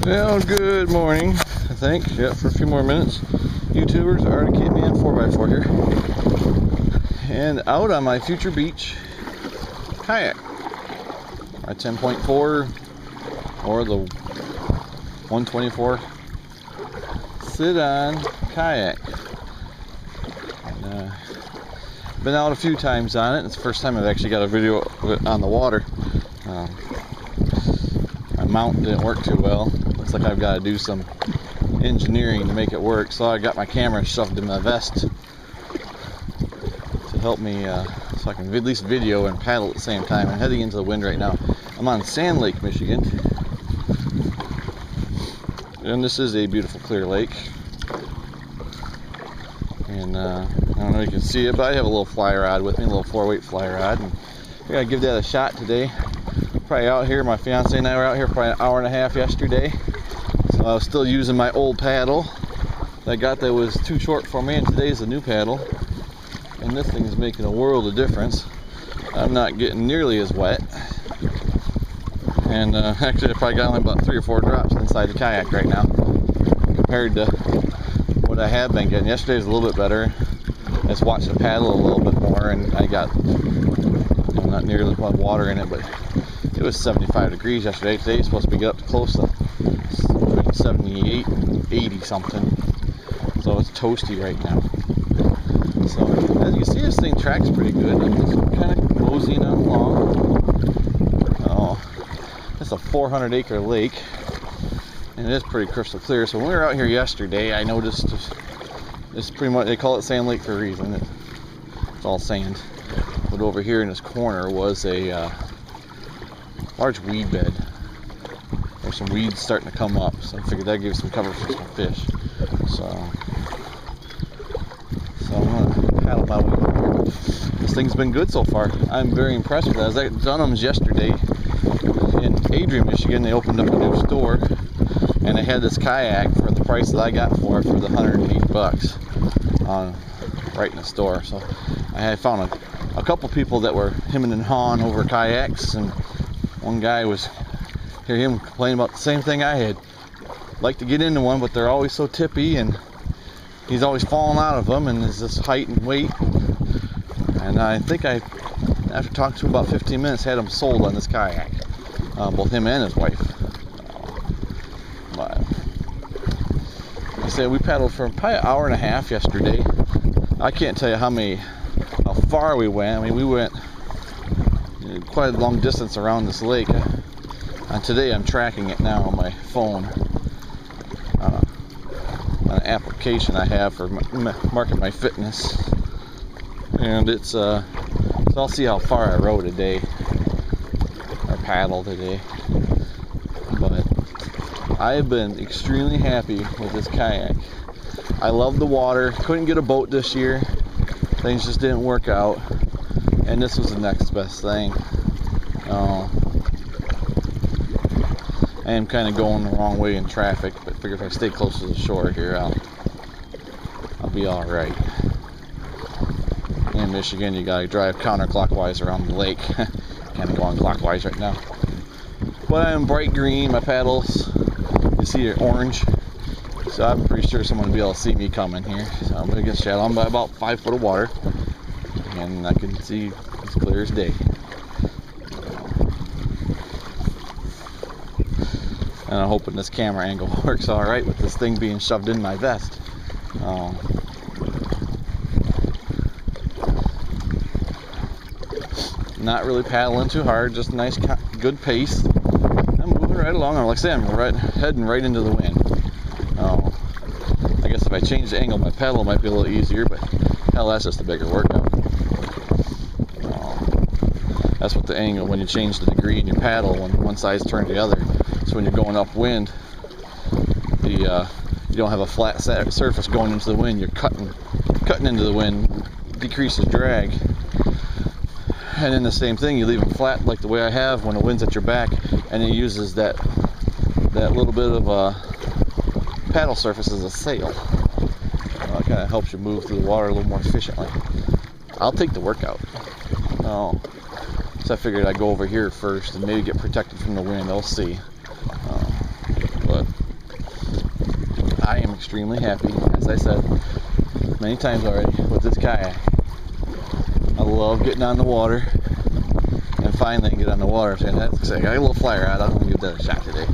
Well, good morning, I think. Yeah, for a few more minutes. YouTubers, Arctic Man 4x4 here. And out on my Future Beach Kayak. My 10.4 or the 124 sit-on kayak. And, been out a few times on it. It's the first time I've actually got a video of it on the water. My mount didn't work too well. Looks like I've got to do some engineering to make it work. So I got my camera shoved in my vest to help me so I can at least video and paddle at the same time. I'm heading into the wind right now. I'm on Sand Lake, Michigan. And this is a beautiful clear lake. And I don't know if you can see it, but I have a little fly rod with me, a little 4-weight fly rod. And I gotta give that a shot today. Probably out here, my fiance and I were out here probably an hour and a half yesterday. So I was still using my old paddle that I got that was too short for me, and today's a new paddle. And this thing is making a world of difference. I'm not getting nearly as wet. And actually I probably got only about 3 or 4 drops inside the kayak right now compared to what I have been getting. Yesterday was a little bit better. I just watched the paddle a little bit more, and I got not nearly as much water in it, but it was 75 degrees yesterday. Today's supposed to be up to close to between 78 and 80 something. So it's toasty right now. So as you can see, this thing tracks pretty good. I'm just kind of moseying on along. Oh, it's a 400-acre lake, and it is pretty crystal clear. So when we were out here yesterday, I noticed it's pretty much, they call it Sand Lake for a reason. It's all sand. But over here in this corner was a large weed bed. There's some weeds starting to come up, so I figured that gives some cover for some fish. So I'm gonna paddle my way over here. But this thing's been good so far. I'm very impressed with it. I was at Dunham's yesterday in Adrian, Michigan. They opened up a new store, and they had this kayak for the price that I got for it, for the $180 right in the store. So I had found a couple people that were hemming and hawing over kayaks, and one guy was, hear him complain about the same thing I had. Like to get into one, but they're always so tippy, and he's always falling out of them, and there's this height and weight. And I think after talking to him about 15 minutes, had him sold on this kayak, both him and his wife. But I said we paddled for probably an hour and a half yesterday. I can't tell you how far we went. I mean, we went quite a long distance around this lake. And today I'm tracking it now on my phone. An application I have for marking my fitness. And it's so I'll see how far I rode today, or paddled today. But I've been extremely happy with this kayak. I love the water. Couldn't get a boat this year. Things just didn't work out, and this was the next best thing. I am kind of going the wrong way in traffic, but figure if I stay close to the shore here, I'll be all right. In Michigan, you gotta drive counterclockwise around the lake. Kind of going clockwise right now. But I'm bright green. My paddles, you see, they're orange. So I'm pretty sure someone will be able to see me coming here. So I'm gonna get shadowed on by about 5 foot of water, and I can see as clear as day. And I'm hoping this camera angle works all right with this thing being shoved in my vest. Not really paddling too hard, just a nice, good pace. I'm moving right along. Like I say, I'm heading right into the wind. I guess if I change the angle of my paddle, it might be a little easier, but hell, that's just a bigger workout. That's what the angle, when you change the degree in your paddle, when one side's turned to the other. So when you're going upwind, you don't have a flat surface going into the wind. You're cutting into the wind, decreases drag. And then the same thing, you leave them flat like the way I have when the wind's at your back, and it uses that little bit of paddle surface as a sail. It kind of helps you move through the water a little more efficiently. I'll take the workout. So I figured I'd go over here first and maybe get protected from the wind. I'll see. But extremely happy, as I said many times already, with this kayak. I love getting on the water and finally get on the water. So that's I got a little fly rod. I'm going to give that a shot today,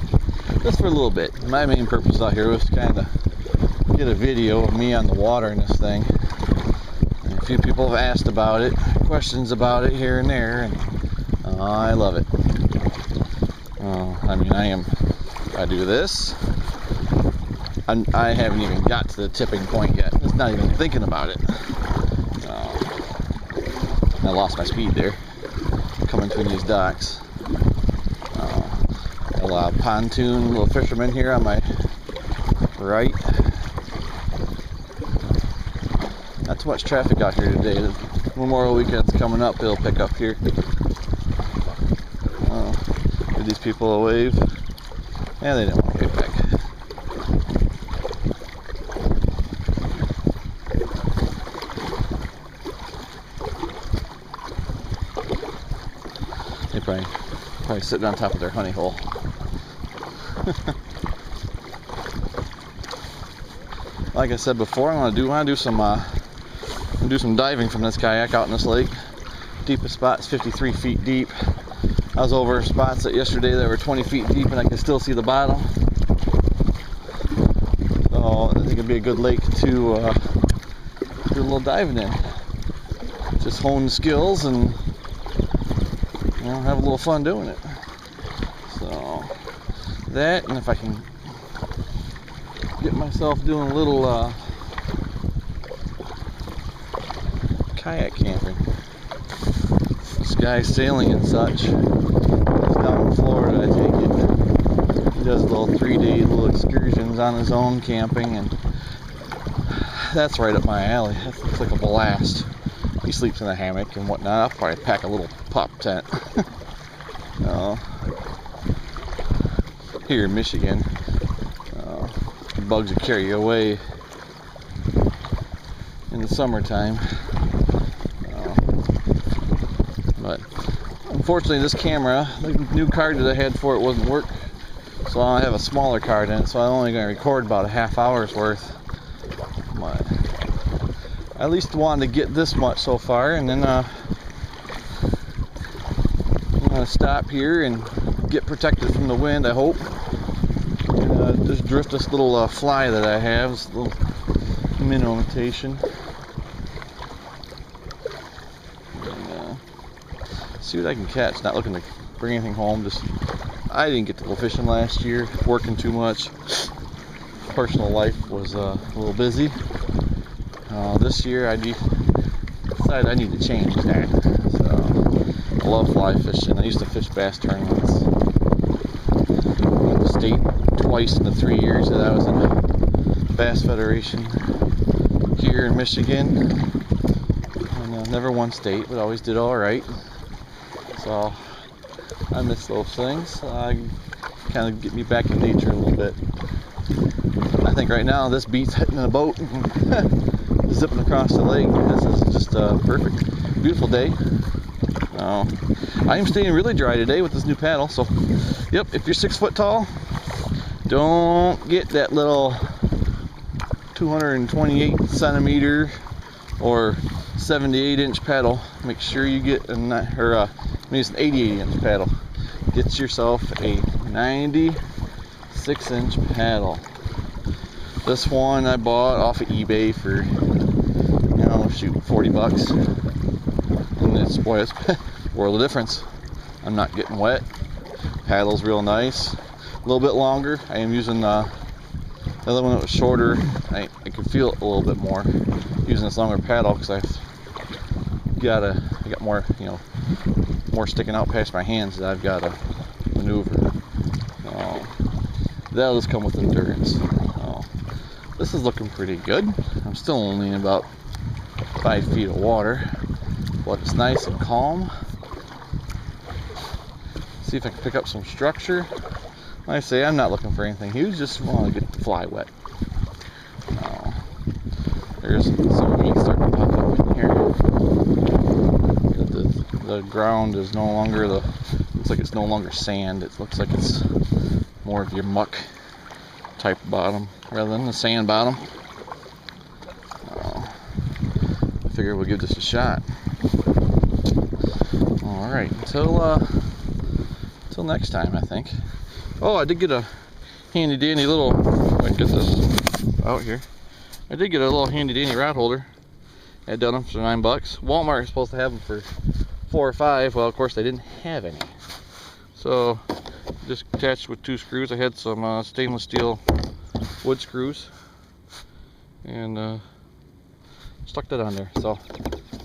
just for a little bit. My main purpose out here was to kind of get a video of me on the water in this thing. And a few people have asked about it, questions about it here and there, and I love it. I mean, I do this. I haven't even got to the tipping point yet. Just not even thinking about it. I lost my speed there, coming through these docks. A little pontoon, little fisherman here on my right. Not too much traffic out here today. The Memorial weekend's coming up. It'll pick up here. Give these people a wave. Yeah, they didn't want to wave back. They probably sitting on top of their honey hole. Like I said before, I want to do some diving from this kayak out in this lake. Deepest spot is 53 feet deep. I was over spots that yesterday that were 20 feet deep and I could still see the bottom. So I think it'd be a good lake to do a little diving in. Just hone skills and have a little fun doing it. So that, and if I can get myself doing a little kayak camping, sky sailing and such. He's down in Florida, I take it. He does little 3-day little excursions on his own camping, and that's right up my alley. That looks like a blast. He sleeps in a hammock and whatnot. I'll probably pack a little pop tent. Here in Michigan, the bugs will carry you away in the summertime. But unfortunately, this camera, the new card that I had for it wasn't work, so I have a smaller card in it, so I'm only going to record about a half hour's worth. But I at least wanted to get this much so far, and then I'm going to stop here and get protected from the wind, I hope. And just drift this little fly that I have, this little minnow imitation. See what I can catch. Not looking to bring anything home. Just I didn't get to go fishing last year, working too much. Personal life was a little busy. This year I decided I need to change that. So I love fly fishing. I used to fish bass tournaments. Won the state twice in the 3 years that I was in the Bass Federation here in Michigan. And never won state, but always did all right. So I miss those things. Kind of get me back in nature a little bit. I think right now this beats hitting a boat, zipping across the lake. This is just a perfect, beautiful day. I am staying really dry today with this new paddle. So, yep, if you're 6 foot tall, don't get that little 228 centimeter or 78-inch paddle. Make sure you get it's an 88-inch paddle. Get yourself a 96-inch paddle. This one I bought off of eBay for, shoot, 40 bucks. And it's, boy, it's a world of difference. I'm not getting wet. Paddle's real nice. A little bit longer. I am using the other one that was shorter. I can feel it a little bit more using this longer paddle because I got more, more sticking out past my hands that I've got to maneuver. That'll just come with endurance. This is looking pretty good. I'm still only in about 5 feet of water, but it's nice and calm. See if I can pick up some structure. Like I say, I'm not looking for anything huge, just want to get the fly wet. There's some meat starting to pop up in here. The ground is no longer looks like it's no longer sand. It looks like it's more of your muck type bottom rather than the sand bottom. I figure we'll give this a shot. All right, until next time, I think. Oh, I did get a handy dandy little. If I can get this out here. I did get a little handy dandy rod holder. I had done them for $9. Walmart is supposed to have them for $4 or $5. Well, of course, they didn't have any. So, just attached with 2 screws. I had some stainless steel wood screws, and stuck that on there. So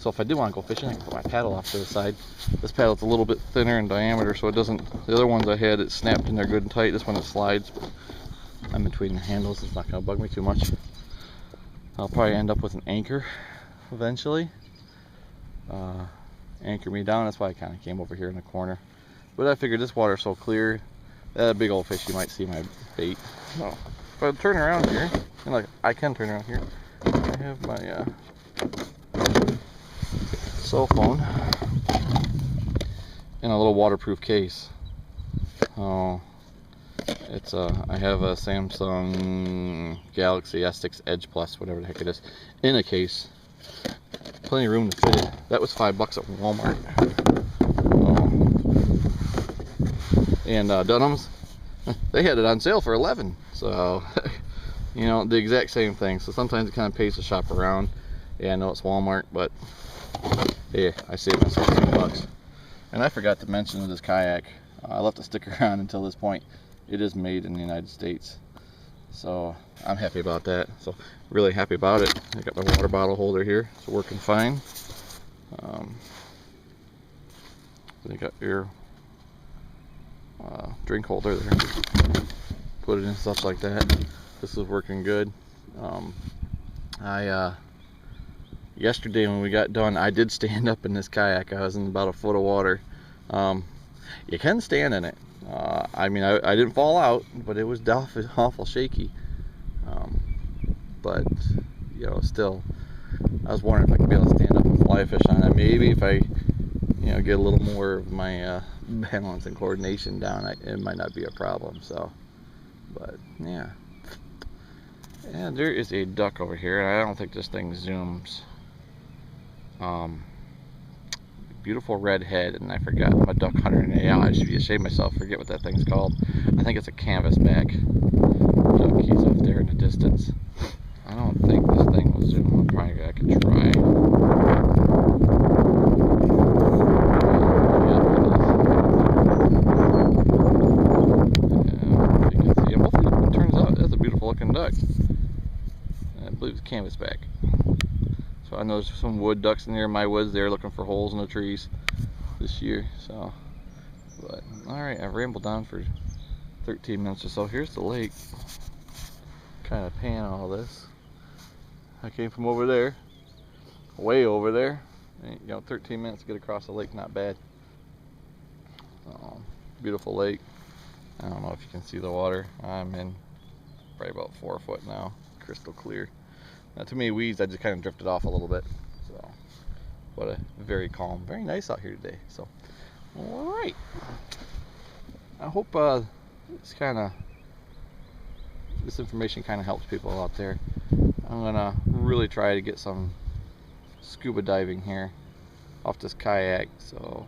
if I do want to go fishing, I can put my paddle off to the side. This paddle's a little bit thinner in diameter, so it doesn't. The other ones I had, it snapped in there good and tight. This one it slides. I'm between the handles. It's not going to bug me too much. I'll probably end up with an anchor eventually. Anchor me down. That's why I kind of came over here in the corner. But I figured this water's so clear, that big old fish, you might see my bait. Oh, if I turn around here, and like I can turn around here, I have my cell phone in a little waterproof case. Oh, it's I have a Samsung Galaxy S6 Edge Plus, whatever the heck it is, in a case. Plenty of room to fit it. That was $5 at Walmart. And Dunham's, they had it on sale for $11. So, you know, the exact same thing. So sometimes it kind of pays to shop around. Yeah, I know it's Walmart, but yeah, I saved myself $2. And I forgot to mention with this kayak, I left the sticker on until this point. It is made in the United States. So I'm happy about that. So really happy about it. I got my water bottle holder here. It's working fine. You got your drink holder there. Put it in stuff like that. This is working good. Yesterday when we got done, I did stand up in this kayak. I was in about a foot of water. You can stand in it. I mean, I didn't fall out, but it was awful shaky. But you know, still, I was wondering if I could be able to stand up and fly fish on it. Maybe if I, you know, get a little more of my balance and coordination down, it might not be a problem. So, but yeah, and there is a duck over here. I don't think this thing zooms. Beautiful red head, and I forgot. I'm a duck hunter, and yeah, I should be ashamed of myself. Forget what that thing's called. I think it's a canvasback. Duck, he's up there in the distance. I don't think this thing will zoom. I could try. Yeah, you can see him. Hopefully, it turns out that's a beautiful looking duck. I believe it's canvasback. So I know there's some wood ducks in there in my woods. They're looking for holes in the trees this year. So, but all right, I've rambled on for 13 minutes or so. Here's the lake. Kind of pan all this. I came from over there, way over there. And, you know, 13 minutes to get across the lake, not bad. Beautiful lake. I don't know if you can see the water. I'm in probably about 4 foot now, crystal clear. Not too many weeds. I just kind of drifted off a little bit. So, but a very calm, very nice out here today. So, all right. I hope this information kind of helps people out there. I'm gonna really try to get some scuba diving here off this kayak. So,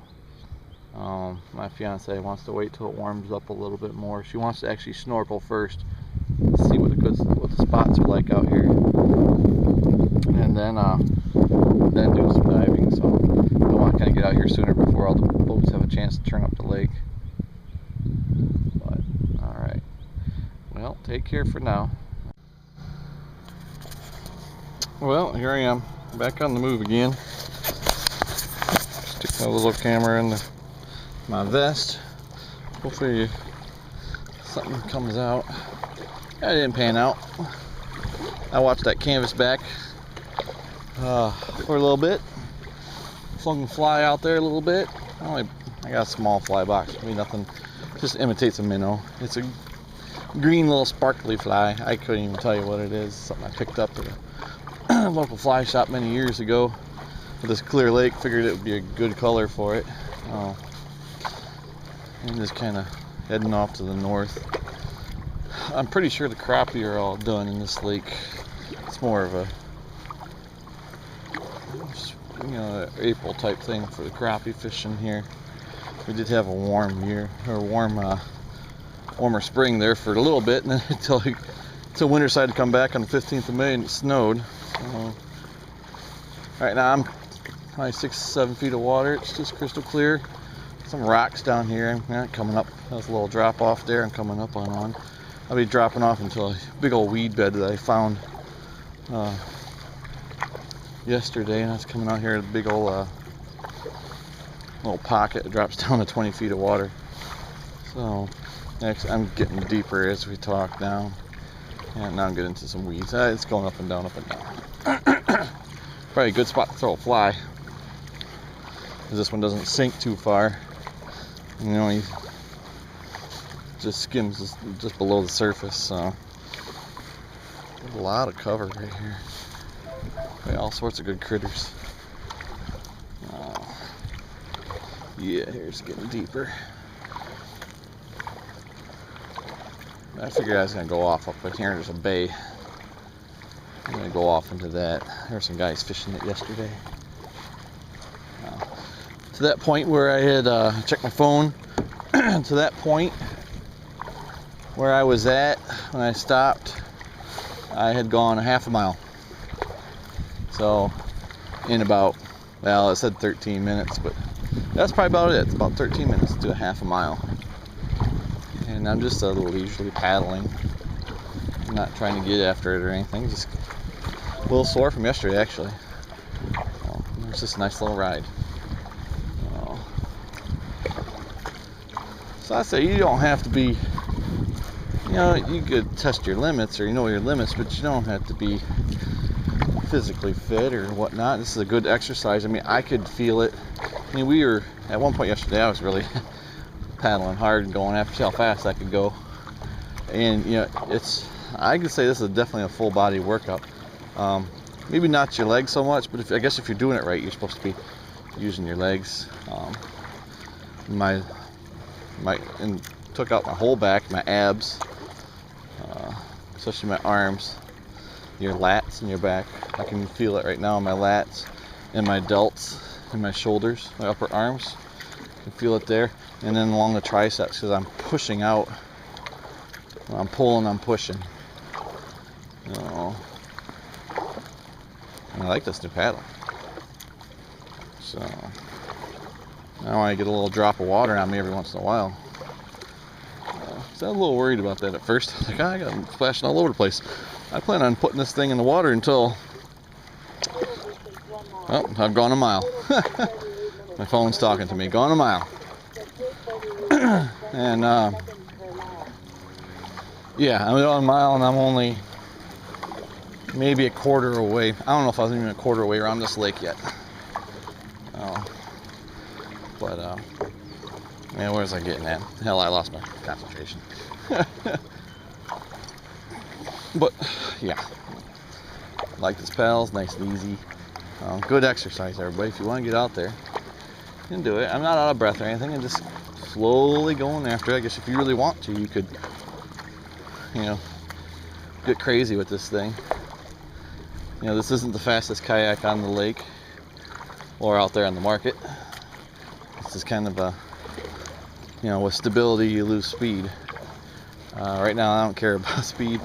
my fiance wants to wait till it warms up a little bit more. She wants to actually snorkel first, see what the spots are like out here, and then do some diving. So I want to kind of get out here sooner before all the boats have a chance to turn up the lake. But all right, well, take care for now. Well, here I am, back on the move again. Stick my little camera in my vest. Hopefully something comes out. That didn't pan out. I watched that canvasback for a little bit. Flung the fly out there a little bit. I got a small fly box. I mean, nothing. Just imitates a minnow. It's a green little sparkly fly. I couldn't even tell you what it is. Something I picked up at a local fly shop many years ago. With this clear lake, figured it would be a good color for it. I'm just kind of heading off to the north. I'm pretty sure the crappie are all done in this lake. It's more of a, you know, April type thing for the crappie fishing here. We did have a warm year, or warmer spring there for a little bit, and then until winter decided to come back on the 15th of May and it snowed. Right now I'm probably 6-7 feet of water. It's just crystal clear. Some rocks down here. I'm coming up. There's a little drop off there. I'm coming up on one. I'll be dropping off into a big old weed bed that I found yesterday, and that's coming out here. A big old little pocket. It drops down to 20 feet of water. So next, I'm getting deeper as we talk now, and now I'm getting into some weeds. It's going up and down, up and down. Probably a good spot to throw a fly, because this one doesn't sink too far. You know, he just skims just below the surface. So there's a lot of cover right here. All sorts of good critters. Yeah, here's getting deeper. I figured I was gonna go off up in here. There's a bay. I'm gonna go off into that. There were some guys fishing it yesterday. To that point where I had checked my phone, to that point where I was at when I stopped, I had gone a half a mile. So in about, well, it said 13 minutes, but that's probably about it. It's about 13 minutes to a half a mile. And I'm just leisurely paddling. I'm not trying to get after it or anything. Just a little sore from yesterday, actually. It's just a nice little ride. So I say you don't have to be, you know, you could test your limits, or you know your limits, but you don't have to be physically fit or whatnot. This is a good exercise. I mean, I could feel it. I mean, we were, at one point yesterday, I was really paddling hard and going after how fast I could go. And, you know, I could say this is definitely a full body workout. Maybe not your legs so much, but I guess if you're doing it right, you're supposed to be using your legs. And took out my whole back, my abs, especially my arms, your lats and your back. I can feel it right now in my lats and my delts and my shoulders, my upper arms. I can feel it there. And then along the triceps, because I'm pushing out. When I'm pulling, I'm pushing. And I like this new paddle. So now I get a little drop of water on me every once in a while. So I was a little worried about that at first. I was like, I got it splashing all over the place. I plan on putting this thing in the water until, oh, I've gone a mile. My phone's talking to me. Gone a mile. And yeah, I'm on a mile, and I'm only maybe a quarter away. I don't know if I was even a quarter away around this lake yet. But man, where was I getting at? Hell, I lost my concentration. But yeah, like this paddle's nice and easy. Good exercise, everybody. If you want to get out there, you can do it. I'm not out of breath or anything. I'm just slowly going after it. I guess if you really want to, you could, you know, get crazy with this thing. You know, this isn't the fastest kayak on the lake or out there on the market. This is kind of a, you know, with stability you lose speed. Right now I don't care about speed.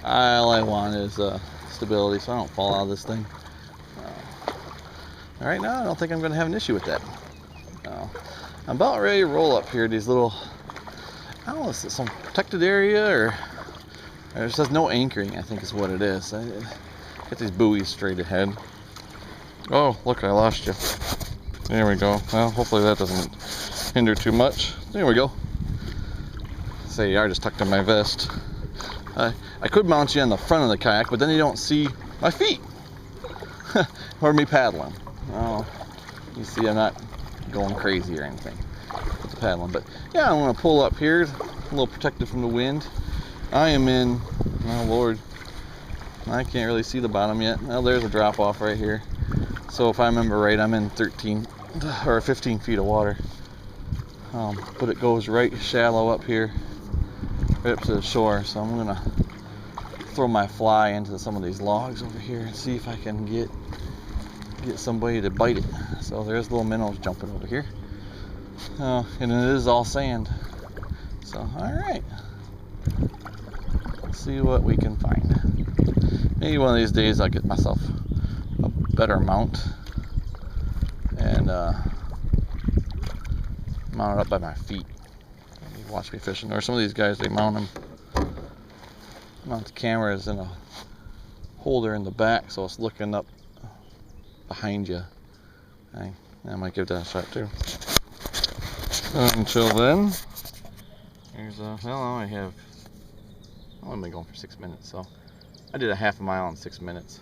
All I want is stability, so I don't fall out of this thing. Right now I don't think I'm going to have an issue with that. I'm about ready to roll up here these little, I don't know, is it some protected area, or it says no anchoring, I think is what it is. Get these buoys straight ahead. Oh, look, I lost you. There we go. Well, hopefully that doesn't hinder too much. There we go. Say, I just tucked in my vest. I could mount you on the front of the kayak, but then you don't see my feet. Or me paddling. Oh, you see, I'm not going crazy or anything with the paddling. But yeah, I'm going to pull up here, a little protected from the wind. I am in, oh Lord, I can't really see the bottom yet. Well, there's a drop off right here. So if I remember right, I'm in 13 or 15 feet of water. But it goes right shallow up here. right up to the shore. So I'm gonna throw my fly into some of these logs over here and see if I can get somebody to bite it. So there's little minnows jumping over here. And it is all sand. So, alright. Let's see what we can find. Maybe one of these days I'll get myself a better mount and mount it up by my feet. Watch me fishing. Or some of these guys, they mount the cameras in a holder in the back so it's looking up behind you. I might give that a shot too. Until then, there's I've been going for 6 minutes, so I did a half a mile in 6 minutes.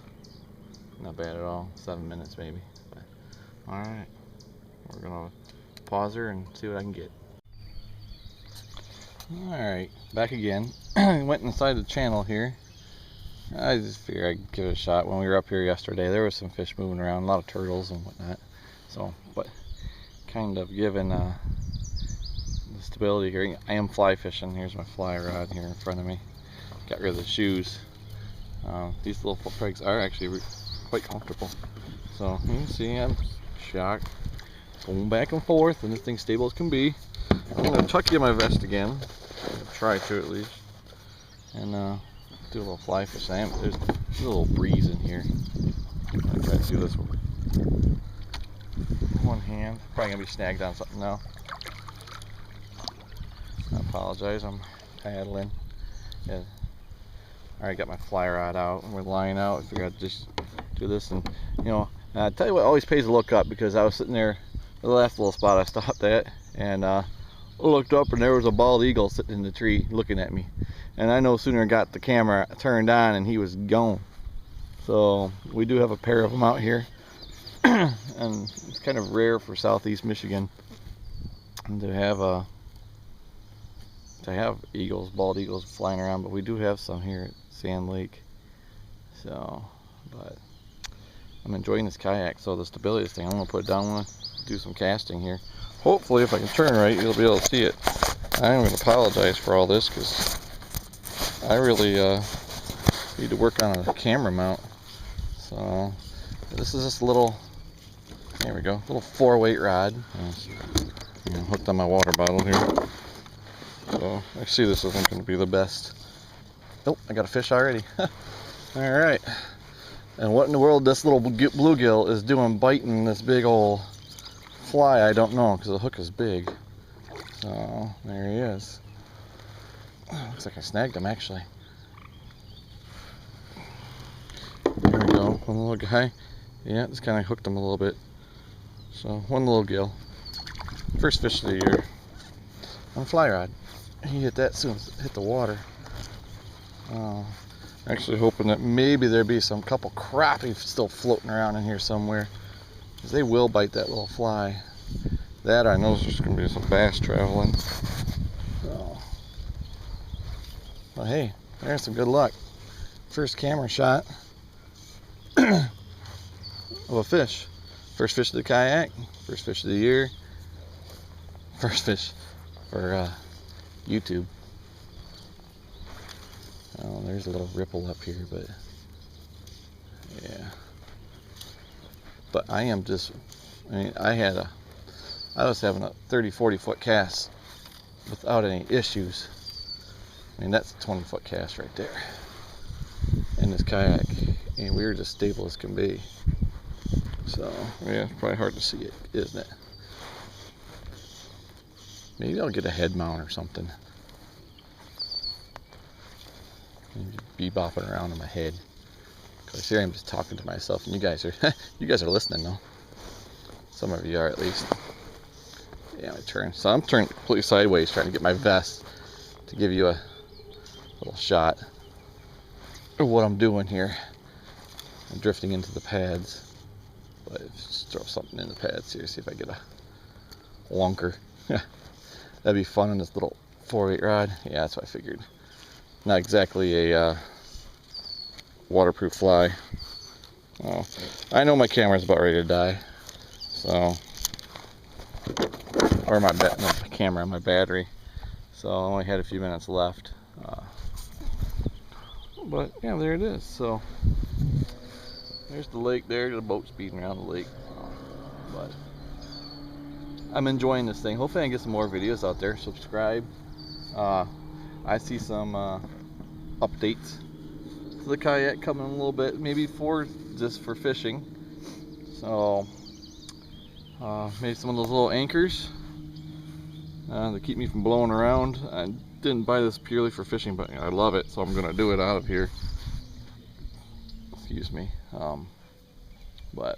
Not bad at all. 7 minutes maybe. But, all right, we're gonna pause her and see what I can get. All right, back again. Went inside the channel here. I just figured I'd give it a shot. When we were up here yesterday, there was some fish moving around, a lot of turtles and whatnot. So, but kind of given the stability here. I am fly fishing. Here's my fly rod here in front of me. Got rid of the shoes. These little foot pegs are actually quite comfortable. So you can see I'm shocked, going back and forth, and this thing's stable as can be. I'm gonna tuck you in my vest again. Try to at least, and do a little fly fish. There's a little breeze in here. I'm gonna try to do this with one hand. Probably gonna be snagged on something now. I apologize. I'm paddling. Yeah. Alright, got my fly rod out. We're lying out. I figured I'd just do this, and I tell you what always pays to look up, because I was sitting there, the last little spot I stopped at, and looked up and there was a bald eagle sitting in the tree looking at me, and I no sooner got the camera turned on and he was gone. So we do have a pair of them out here, and it's kind of rare for southeast Michigan to have eagles, bald eagles flying around, but we do have some here at Sand Lake. So, but I'm enjoying this kayak. So the stability of this thing, I'm gonna put it down. I'm gonna do some casting here. Hopefully, if I can turn right, you'll be able to see it. I'm going to apologize for all this, because I really need to work on a camera mount. So this is this little, there we go, little 4-weight rod. Hooked on my water bottle here. So I see this isn't going to be the best. Nope, I got a fish already. All right. And what in the world this little bluegill is doing biting this big old fly, I don't know, because the hook is big. So there he is. Oh, looks like I snagged him actually. There we go, one little guy. Yeah, just kind of hooked him a little bit. So one little gill. First fish of the year on fly rod. He hit that soon as it hit the water. Actually hoping that maybe there'd be some couple crappie still floating around in here somewhere, because they will bite that little fly. That I know there's going to be some bass traveling. So, well, hey, there's some good luck. First camera shot of a fish. First fish of the kayak. First fish of the year. First fish for YouTube. Oh, there's a little ripple up here, but yeah. But I am just, I was having a 30-40 foot cast without any issues. That's a 20-foot cast right there in this kayak, and we were just stable as can be. So yeah, it's probably hard to see it, isn't it? Maybe I'll get a head mount or something. Be bopping around in my head. Because here I'm just talking to myself, and you guys are listening though. Some of you are at least. Yeah, my turn. So I'm turning completely sideways, trying to get my vest to give you a little shot of what I'm doing here. I'm drifting into the pads, but just throw something in the pads here, see if I get a lunker. That'd be fun on this little 4-weight rod. Yeah, that's what I figured. Not exactly a waterproof fly. Oh, I know my camera's about ready to die. So, or my camera, my battery. So I only had a few minutes left. But yeah, there it is. So there's the lake there, the boat speeding around the lake. But I'm enjoying this thing. Hopefully I can get some more videos out there. Subscribe. I see some updates to the kayak coming a little bit, maybe just for fishing. So maybe some of those little anchors that keep me from blowing around. I didn't buy this purely for fishing, but I love it, so I'm gonna do it out of here. Excuse me. But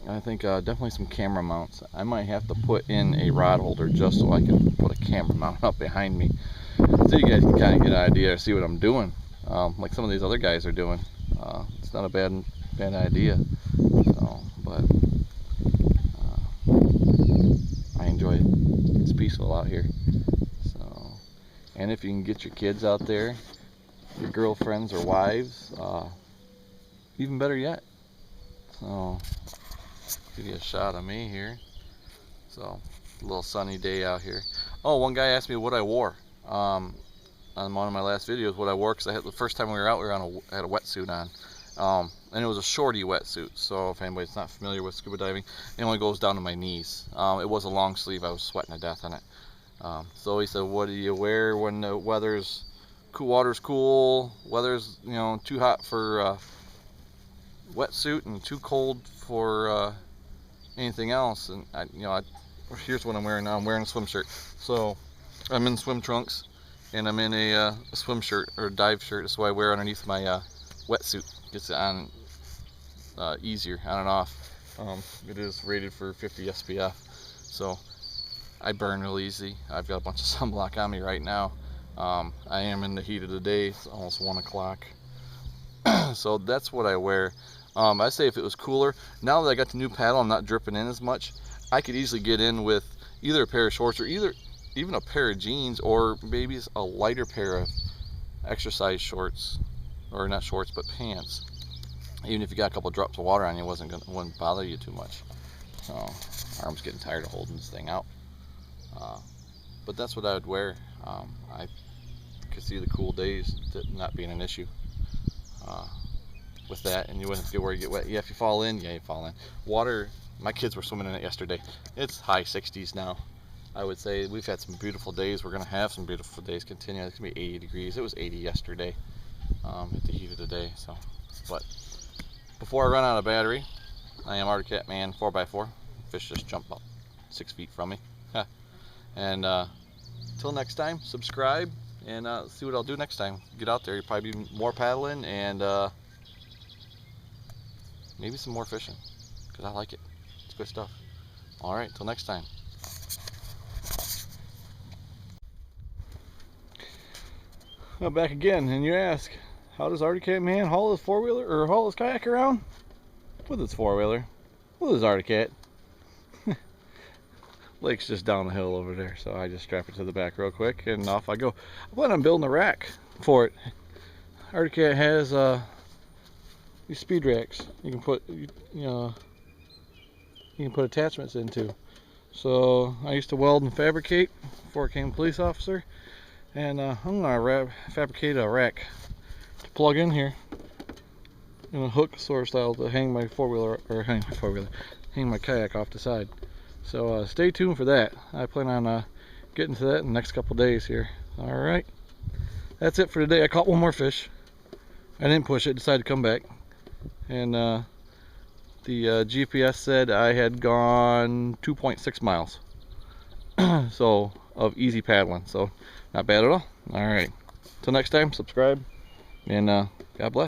I think definitely some camera mounts. I might have to put in a rod holder just so I can put a camera mount up behind me, so you guys can kind of get an idea or see what I'm doing, like some of these other guys are doing. It's not a bad idea. So, but I enjoy it. It's peaceful out here. So, and if you can get your kids out there, your girlfriends or wives, even better yet. So give you a shot of me here. So a little sunny day out here. Oh, one guy asked me what I wore on one of my last videos, what I wore, because I had the first time we were out, I had a wetsuit on, and it was a shorty wetsuit. So if anybody's not familiar with scuba diving, it only goes down to my knees. It was a long sleeve. I was sweating to death in it. So he said, what do you wear when the weather's cool, water's cool, weather's, you know, too hot for wetsuit and too cold for anything else? And here's what I'm wearing now. I'm wearing a swim shirt. So I'm in swim trunks, and I'm in a swim shirt or dive shirt. That's what I wear underneath my wetsuit. Gets it on easier, on and off. It is rated for 50 SPF, so I burn real easy. I've got a bunch of sunblock on me right now. I am in the heat of the day. It's almost 1 o'clock. So that's what I wear. I say if it was cooler, now that I got the new paddle, I'm not dripping in as much. I could easily get in with either a pair of shorts or even a pair of jeans, or maybe a lighter pair of exercise shorts, or not shorts but pants. Even if you got a couple drops of water on you, it wouldn't bother you too much. So arm's getting tired of holding this thing out. But that's what I would wear. I could see the cool days not being an issue with that, and you wouldn't have to worry you get wet. Yeah, if you fall in, yeah, you fall in. Water, my kids were swimming in it yesterday. It's high 60s now. I would say we've had some beautiful days. We're going to have some beautiful days continue. It's going to be 80 degrees. It was 80 yesterday at the heat of the day. So, but before I run out of battery, I am Arctic Cat Man 4x4. Fish just jumped about 6 feet from me. And until next time, subscribe and see what I'll do next time. Get out there. You'll probably be more paddling and maybe some more fishing, because I like it. It's good stuff. All right, till next time. I'm back again, and you ask, how does Arctic Cat Man haul his four-wheeler or haul his kayak around? With his four-wheeler, with his Arctic Cat. Lake's just down the hill over there, so I just strap it to the back real quick and off I go. I plan on building a rack for it. Arctic Cat has these speed racks you can put attachments into. So I used to weld and fabricate before I became a police officer, and I'm gonna fabricate a rack to plug in here in a hook sort of style to hang my hang my kayak off the side. So stay tuned for that. I plan on getting to that in the next couple days here. All right, that's it for today. I caught one more fish. I didn't push it, decided to come back, and the GPS said I had gone 2.6 miles so of easy paddling, so not bad at all. All right, till next time, subscribe, and God bless.